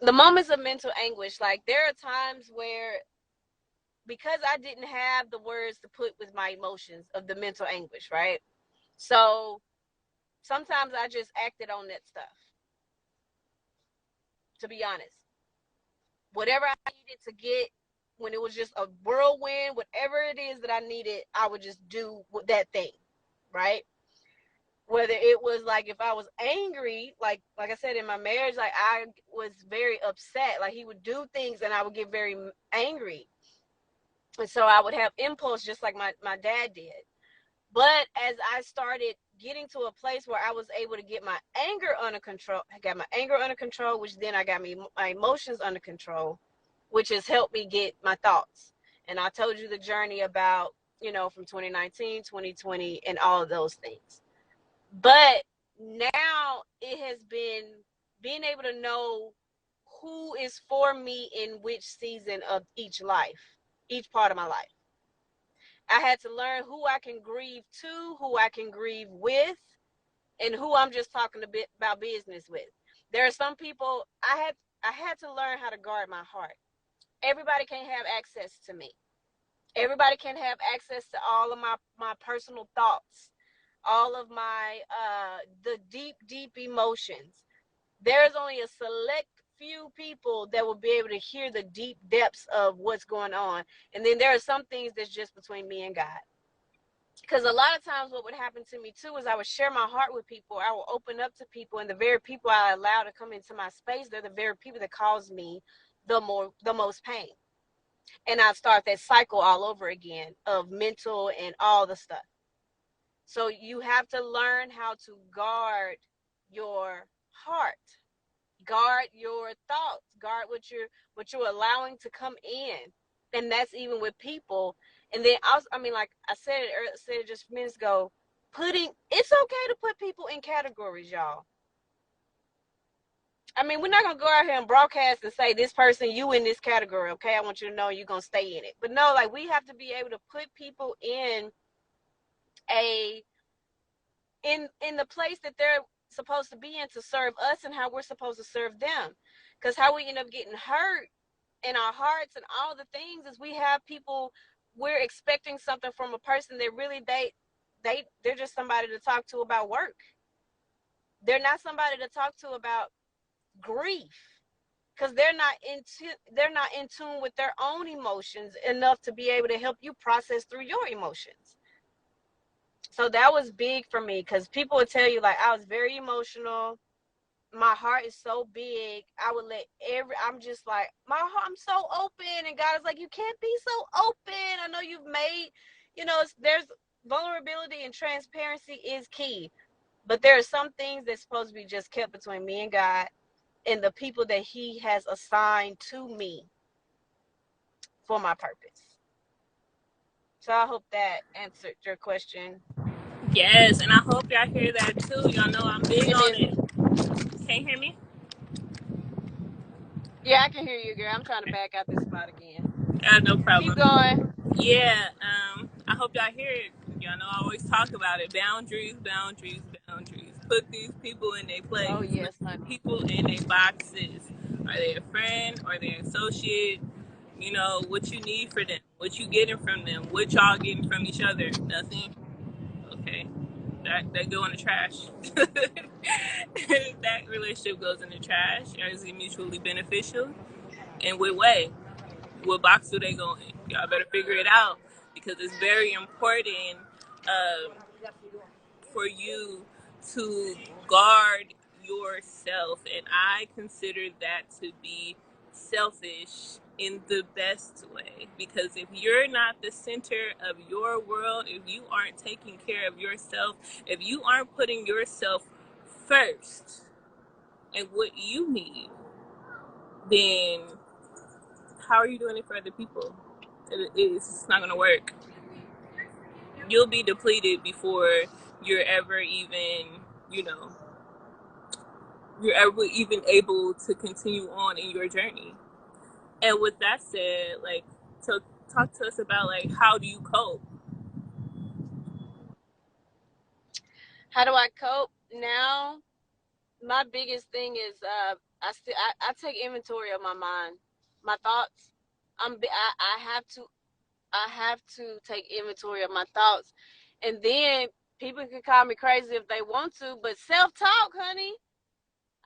The moments of mental anguish, like there are times where, because I didn't have the words to put with my emotions of the mental anguish, right? So sometimes I just acted on that stuff, to be honest. Whatever I needed to get, when it was just a whirlwind, whatever it is that I needed, I would just do that thing, right? Whether it was like, if I was angry, like I said, in my marriage, like I was very upset, like he would do things and I would get very angry, and so I would have impulse just like my dad did. But as I started getting to a place where I was able to get my anger under control, I got my anger under control, which then I got my emotions under control, which has helped me get my thoughts. And I told you the journey about, from 2019, 2020, and all of those things. But now it has been being able to know who is for me in which season of each part of my life. I had to learn who I can grieve to, who I can grieve with, and who I'm just talking a bit about business with. There are some people I had to learn how to guard my heart. Everybody can't have access to me. Everybody can have access to all of my personal thoughts, all of my the deep emotions. There's only a select few people that will be able to hear the deep depths of what's going on. And then there are some things that's just between me and God. Because a lot of times what would happen to me too is I would share my heart with people. I will open up to people, and the very people I allow to come into my space, they're the very people that cause me the most pain. And I start that cycle all over again of mental and all the stuff. So you have to learn how to guard your heart, guard your thoughts, guard what you're allowing to come in. And that's even with people. And then also, I mean, like I said it just minutes ago, it's okay to put people in categories, y'all. I mean, we're not going to go out here and broadcast and say, this person, you in this category, okay? I want you to know you're going to stay in it. But no, like, we have to be able to put people in the place that they're supposed to be in to serve us, and how we're supposed to serve them. Because how we end up getting hurt in our hearts and all the things is we have people, we're expecting something from a person that really they're just somebody to talk to about work. They're not somebody to talk to about grief, because they're not in tune with their own emotions enough to be able to help you process through your emotions. So that was big for me, because people would tell you, like, I was very emotional. My heart is so big. I would I'm just like, I'm so open. And God is like, you can't be so open. I know you've made, there's vulnerability and transparency is key. But there are some things that's supposed to be just kept between me and God and the people that he has assigned to me for my purpose. So I hope that answered your question. Yes, and I hope y'all hear that too. Y'all know I'm big And on then, it. Can you hear me? yeah, I can hear you, girl. I'm trying to back out this spot again. No Keep problem. going. Yeah, I hope y'all hear it. Y'all know I always talk about it. Boundaries, boundaries, boundaries. Put these people in their place. Oh, Put yes, these honey. people in their boxes. Are they a friend? Are they an associate? You know, what you need for them. What you getting from them. What y'all getting from each other. Nothing? Okay. That go in the trash. That relationship goes in the trash. Is it mutually beneficial? In what way? What box do they go in? Y'all better figure it out, because it's very important um, for you to guard yourself, and I consider that to be selfish in the best way, because if you're not the center of your world, if you aren't taking care of yourself, if you aren't putting yourself first and what you need, then how are you doing it for other people? It's not going to work. You'll be depleted before you're ever even, you know, you're ever even able to continue on in your journey. And with that said, like, so talk to us about, like, how do you cope? How do I cope now? My biggest thing is I take inventory of my mind, my thoughts. I have to take inventory of my thoughts, and then People can call me crazy if they want to, but self-talk, honey.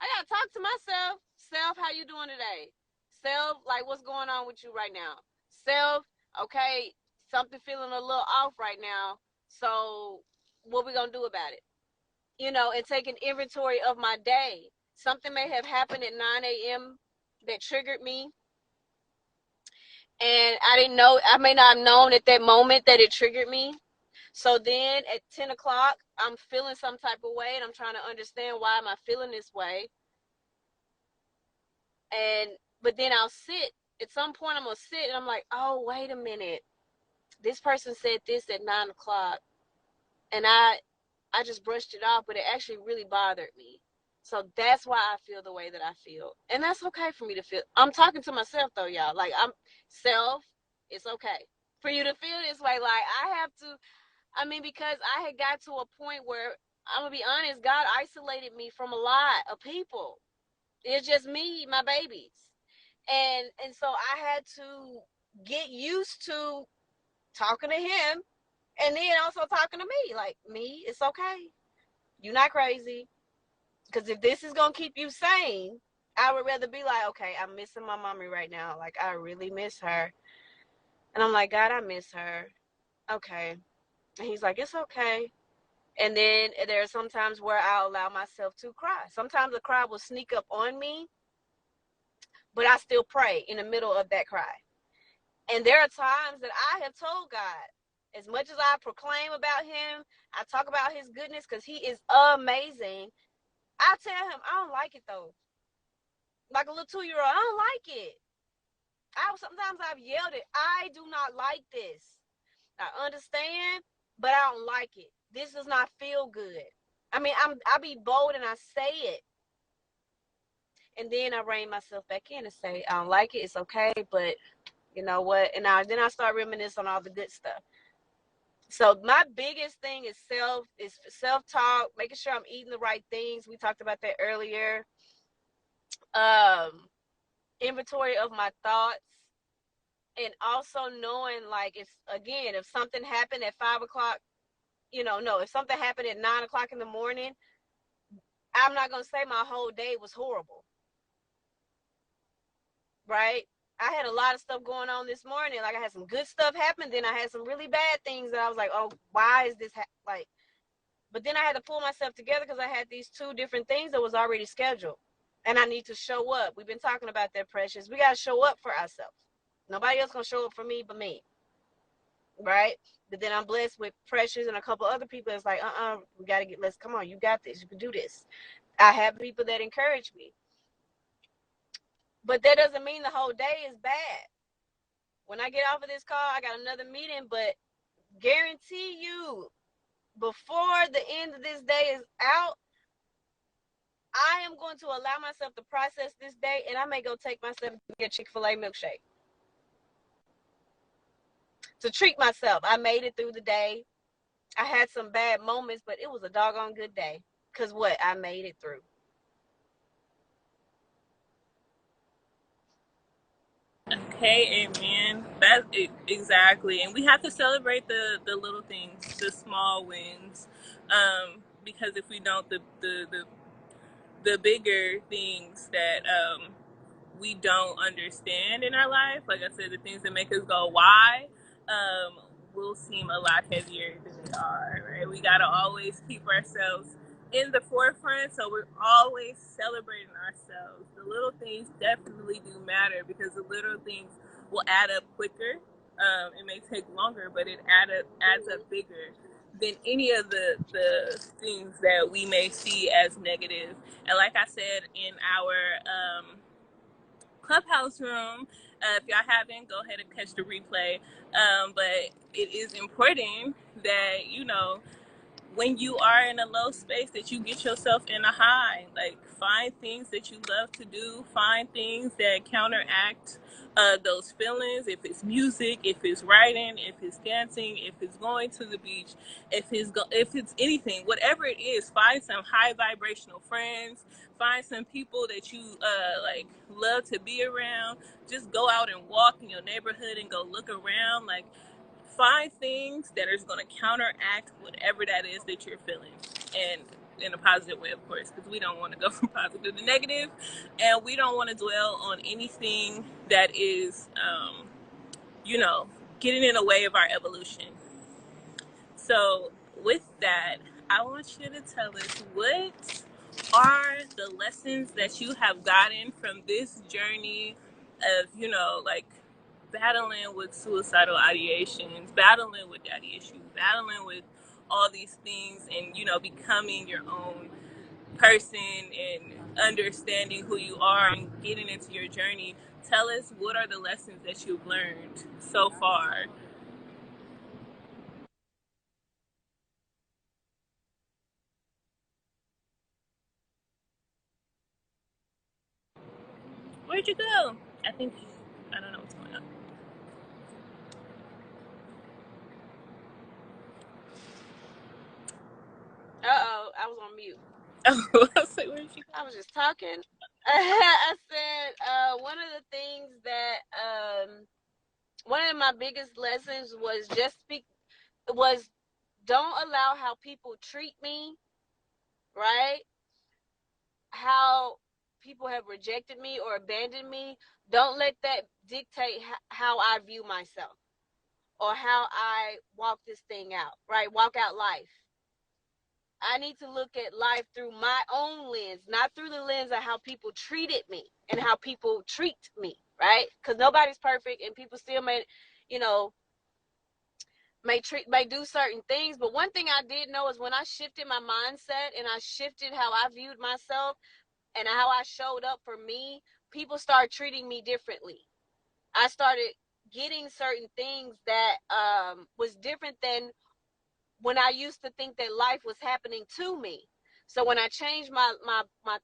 I gotta talk to myself. Self, how you doing today? Self, like what's going on with you right now? Self, okay, something feeling a little off right now. So what we gonna do about it? You know, and take an inventory of my day. Something may have happened at 9 a.m. that triggered me. And I didn't know, I may not have known at that moment that it triggered me. So then at 10 o'clock, I'm feeling some type of way and I'm trying to understand why am I feeling this way. But then I'll sit. At some point I'm gonna sit and I'm like, oh, wait a minute. This person said this at 9 o'clock. And I just brushed it off, but it actually really bothered me. So that's why I feel the way that I feel. And that's okay for me to feel. I'm talking to myself though, y'all. Like I'm self, it's okay for you to feel this way. Like I have to, I mean, because I had got to a point where I'm gonna be honest, God isolated me from a lot of people. It's just me, my babies. And so I had to get used to talking to him and then also talking to me. Like, me, it's okay. You're not crazy. Because if this is going to keep you sane, I would rather be like, okay, I'm missing my mommy right now. Like, I really miss her. And I'm like, God, I miss her. Okay. And he's like, it's okay. And then there are some times where I'll allow myself to cry. Sometimes the cry will sneak up on me, but I still pray in the middle of that cry. And there are times that I have told God, as much as I proclaim about him, I talk about his goodness because he is amazing. I tell him, I don't like it though. Like a little 2-year-old, I don't like it. Sometimes I've yelled it. I do not like this. I understand, but I don't like it. This does not feel good. I mean, I be bold and I say it. And then I rein myself back in and say, I don't like it. It's okay, but you know what? And then I start reminiscing on all the good stuff. So my biggest thing is self-talk, making sure I'm eating the right things. We talked about that earlier. Inventory of my thoughts. And also knowing, like, if something happened at 5 o'clock, if something happened at 9 o'clock in the morning, I'm not going to say my whole day was horrible. Right? I had a lot of stuff going on this morning. Like, I had some good stuff happen. Then I had some really bad things that I was like, oh, why is this but then I had to pull myself together because I had these 2 different things that was already scheduled. And I need to show up. We've been talking about that, Precious. We got to show up for ourselves. Nobody else going to show up for me but me. Right? But then I'm blessed with Precious and a couple other people. It's like, we got to come on, you got this. You can do this. I have people that encourage me. But that doesn't mean the whole day is bad. When I get off of this call, I got another meeting, but guarantee you, before the end of this day is out, I am going to allow myself to process this day, and I may go take myself to get a Chick-fil-A milkshake. To treat myself. I made it through the day. I had some bad moments, but it was a doggone good day. Because what? I made it through. Okay, amen. That's exactly, and we have to celebrate the little things, the small wins, because if we don't, the bigger things that we don't understand in our life, like I said, the things that make us go why, will seem a lot heavier than they are. Right? We gotta always keep ourselves in the forefront, so we're always celebrating ourselves. The little things definitely do matter because the little things will add up quicker. It may take longer, but it adds up bigger than any of the things that we may see as negative. And like I said in our clubhouse room, if y'all haven't, go ahead and catch the replay. But it is important that when you are in a low space, that you get yourself in a high. Like, find things that you love to do, find things that counteract those feelings. If it's music, if it's writing, if it's dancing, if it's going to the beach, if it's anything, whatever it is, find some high vibrational friends, find some people that you love to be around. Just go out and walk in your neighborhood and go look around. Like, find things that is going to counteract whatever that is that you're feeling, and in a positive way, of course, because we don't want to go from positive to negative, and we don't want to dwell on anything that is, you know, getting in the way of our evolution. So, with that, I want you to tell us, what are the lessons that you have gotten from this journey of, you know, like battling with suicidal ideations, battling with daddy issues, battling with all these things, and, you know, becoming your own person and understanding who you are and getting into your journey? Tell us, what are the lessons that you've learned so far? Where'd you go? I think, I don't know what's going on. Uh-oh, I was on mute. Oh, I was like, where'd you go? I was just talking. I said one of the things that one of my biggest lessons was was don't allow how people treat me, right? How people have rejected me or abandoned me. Don't let that dictate how I view myself or how I walk this thing out, right? Walk out life. I need to look at life through my own lens, not through the lens of how people treated me and how people treat me, right? Because nobody's perfect and people still you know, may do certain things. But one thing I did know is when I shifted my mindset and I shifted how I viewed myself and how I showed up for me, people started treating me differently. I started getting certain things that was different than when I used to think that life was happening to me. So when I changed my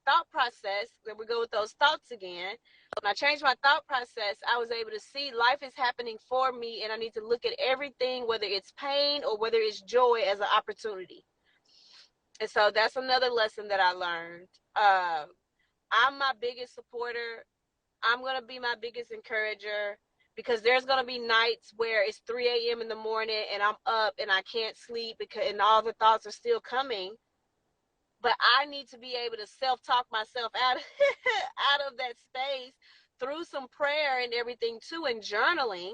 thought process, then we go with those thoughts again. When I changed my thought process, I was able to see life is happening for me, and I need to look at everything, whether it's pain or whether it's joy, as an opportunity. And so that's another lesson that I learned. I'm my biggest supporter. I'm going to be my biggest encourager, because there's going to be nights where it's 3 a.m. in the morning and I'm up and I can't sleep and all the thoughts are still coming. But I need to be able to self-talk myself out, out of that space through some prayer and everything too, and journaling,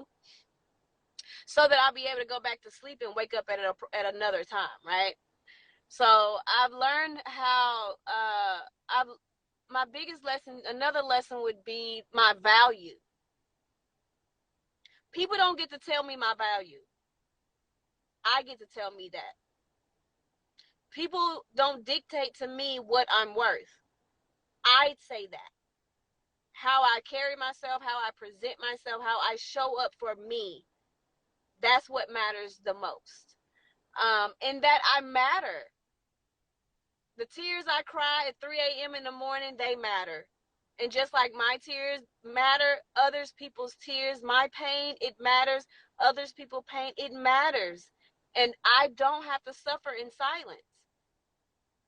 so that I'll be able to go back to sleep and wake up at another time, right? So I've learned how I've my biggest lesson, another lesson would be my value. People don't get to tell me my value. I get to tell me that. People don't dictate to me what I'm worth. I'd say that. How I carry myself, how I present myself, how I show up for me. That's what matters the most. And that I matter. The tears I cry at 3 a.m. in the morning, they matter. And just like my tears matter, others people's tears, my pain, it matters. Others people's pain, it matters. And I don't have to suffer in silence.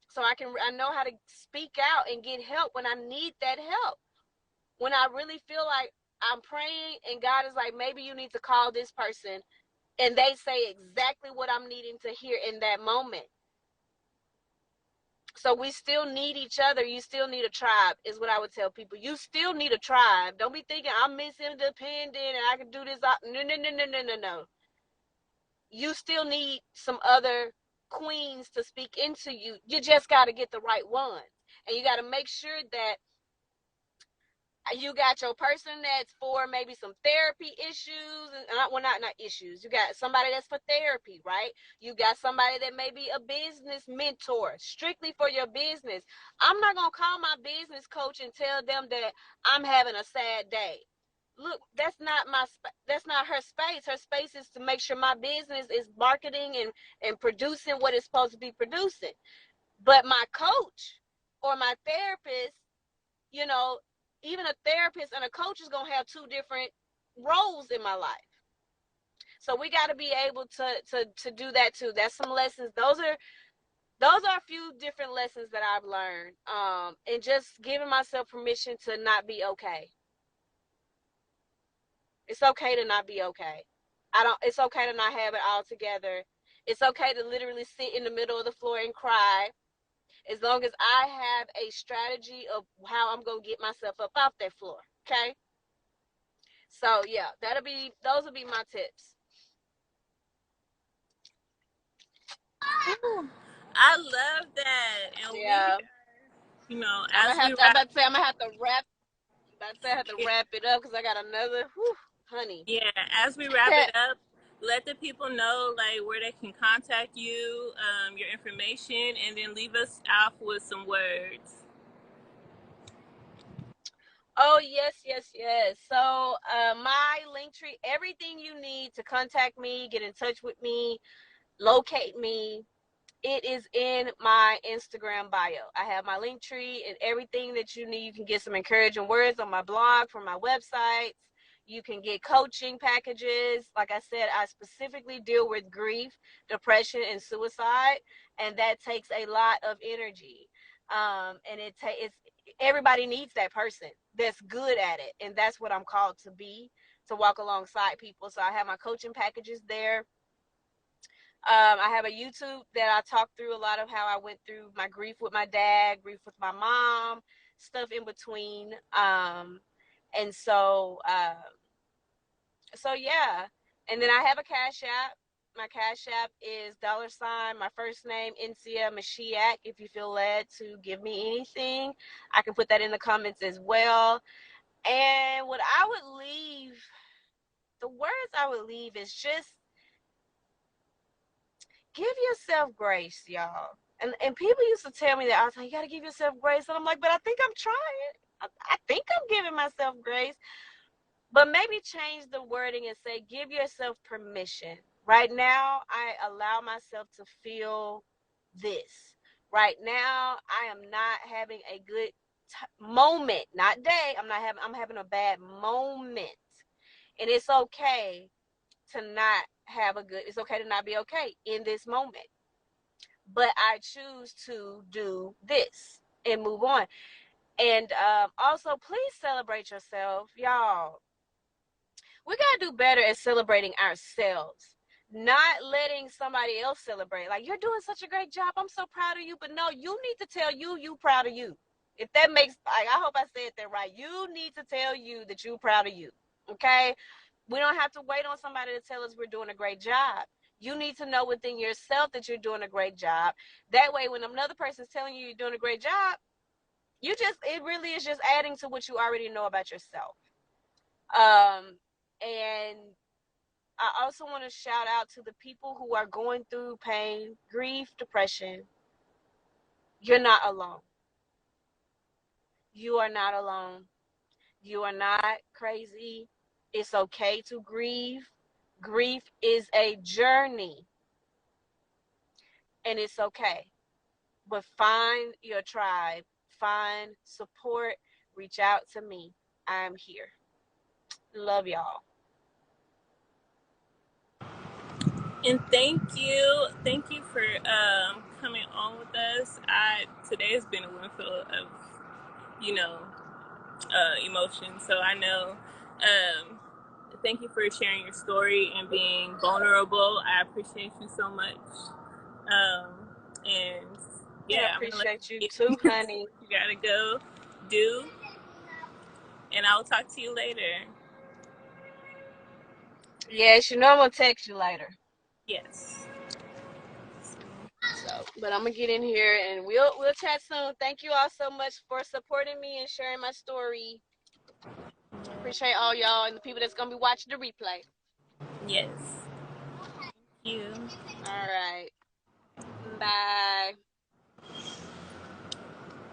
So I know how to speak out and get help when I need that help. When I really feel like I'm praying and God is like, maybe you need to call this person, and they say exactly what I'm needing to hear in that moment. So we still need each other. You still need a tribe, is what I would tell people. You still need a tribe. Don't be thinking I'm Miss Independent and I can do this. No, no, no, no, no, no, no. You still need some other queens to speak into you. You just got to get the right ones. And you got to make sure that you got your person that's for maybe some therapy issues, and not issues. You got somebody that's for therapy, right? You got somebody that may be a business mentor strictly for your business. I'm not gonna call my business coach and tell them that I'm having a sad day. Look, that's not her space. Her space is to make sure my business is marketing and producing what it's supposed to be producing. But my coach or my therapist, you know, even a therapist and a coach is going to have two different roles in my life. So we got to be able to do that too. That's some lessons. Those are a few different lessons that I've learned. And just giving myself permission to not be okay. It's okay to not be okay. It's okay to not have it all together. It's okay to literally sit in the middle of the floor and cry, as long as I have a strategy of how I'm going to get myself up off that floor. Okay. So yeah, those will be my tips. I love that. And Yeah. as we wrap, I'm gonna have to wrap. I have to yeah, wrap it up because I got another. Whew, honey. yeah, as we wrap it up, let the people know like where they can contact you, your information, and then leave us off with some words. Oh yes, yes, yes. So my link tree, everything you need to contact me, get in touch with me, locate me, it is in my Instagram bio. I have my link tree and everything that you need. You can get some encouraging words on my blog, from my websites. You can get coaching packages. Like I said, I specifically deal with grief, depression, and suicide, and that takes a lot of energy. And it's everybody needs that person that's good at it, and that's what I'm called to be, to walk alongside people. So I have my coaching packages there. I have a YouTube that I talk through a lot of how I went through my grief with my dad, grief with my mom, stuff in between. And so yeah. And then I have a Cash App. My Cash App is $ my first name, Insia Mashiach. If you feel led to give me anything, I can put that in the comments as well. And the words I would leave is just give yourself grace, y'all. And people used to tell me that I was like, you gotta give yourself grace. And I'm like, but I think I'm trying. I think I'm giving myself grace. But maybe change the wording and say, give yourself permission. Right now, I allow myself to feel this. Right now, I am not having a good moment, not day. I'm having a bad moment. And it's okay to not it's okay to not be okay in this moment. But I choose to do this and move on. And also, please celebrate yourself, y'all. We gotta do better at celebrating ourselves, not letting somebody else celebrate. Like, you're doing such a great job, I'm so proud of you. But no, you need to tell you proud of you. If that makes, like, I hope I said that right. You need to tell you that you're proud of you. Okay, we don't have to wait on somebody to tell us we're doing a great job. You need to know within yourself that you're doing a great job. That way, when another person's telling you you're doing a great job, it really is just adding to what you already know about yourself. And I also want to shout out to the people who are going through pain, grief, depression. You're not alone. You are not alone. You are not crazy. It's okay to grieve. Grief is a journey, and it's okay. But find your tribe, find support, reach out to me. I'm here. Love y'all. And thank you for coming on with us. Today has been a one full of you know emotions. So I know. Thank you for sharing your story and being vulnerable. I appreciate you so much. Um, and I yeah, I'm gonna let appreciate you you too, get honey. what you gotta go do, and I'll talk to you later. Yes, you know I'm gonna text you later. Yes. So, but I'm gonna get in here and we'll chat soon. Thank you all so much for supporting me and sharing my story. Appreciate all y'all and the people that's gonna be watching the replay. Yes. Thank you. All right. Bye.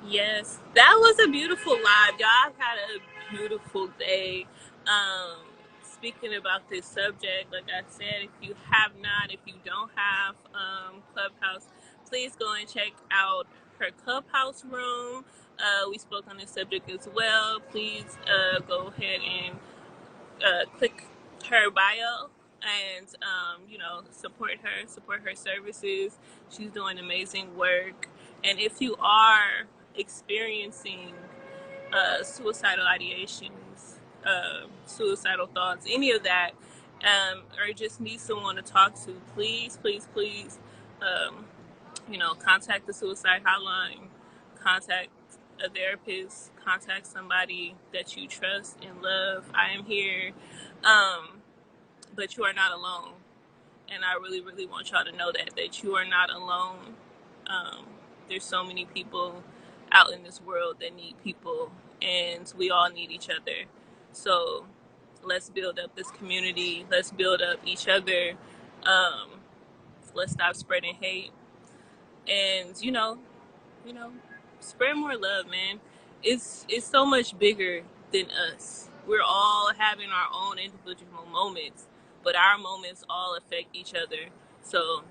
Yes, that was a beautiful live. Y'all had a beautiful day. Speaking about this subject, like I said, if you don't have Clubhouse, please go and check out her Clubhouse room. We spoke on this subject as well. Please go ahead and click her bio and support her services. She's doing amazing work. And if you are experiencing suicidal ideations, suicidal thoughts, any of that, or just need someone to talk to, please, please, please, contact the suicide hotline, contact a therapist, contact somebody that you trust and love. I am here, but you are not alone. And I really, really want y'all to know that you are not alone. Um, there's so many people out in this world that need people, and we all need each other. So let's build up this community. Let's build up each other. Um, let's stop spreading hate, and spread more love, man. It's so much bigger than us. We're all having our own individual moments, but our moments all affect each other. So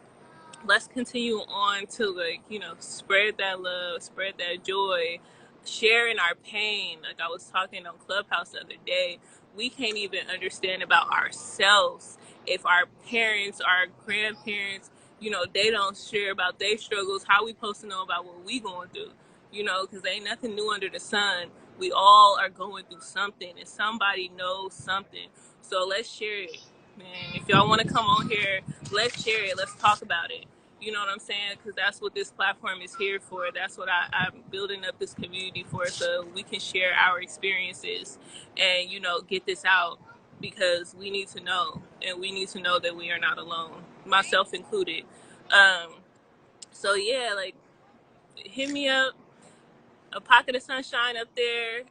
let's continue on to spread that love, spread that joy, sharing our pain. Like I was talking on Clubhouse the other day, we can't even understand about ourselves if our parents, our grandparents, they don't share about their struggles. How we supposed to know about what we going through? Because ain't nothing new under the sun. We all are going through something, and somebody knows something. So let's share it, man. If y'all want to come on here, let's share it. Let's talk about it. You know what I'm saying? Because that's what this platform is here for. That's what I'm building up this community for, so we can share our experiences and, get this out, because we need to know, and we need to know that we are not alone, myself included. So yeah, like, hit me up. A pocket of sunshine up there.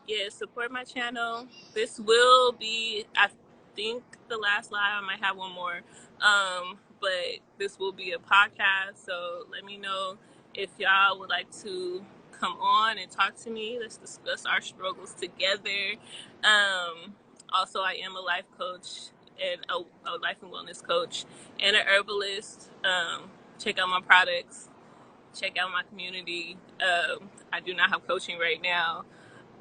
Yeah, support my channel. This will be, I think, the last live. I might have one more. But this will be a podcast. So let me know if y'all would like to come on and talk to me. Let's discuss our struggles together. Also, I am a life coach and a life and wellness coach and an herbalist. Check out my products. Check out my community. I do not have coaching right now.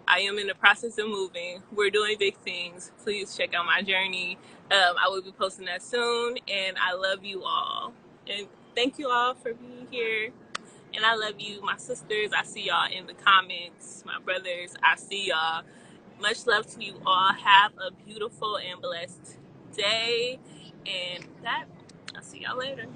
I am in the process of moving. We're doing big things. Please check out my journey. I will be posting that soon, and I love you all. And thank you all for being here. And I love you, my sisters. I see y'all in the comments. My brothers, I see y'all. Much love to you all. Have a beautiful and blessed day. And I'll see y'all later.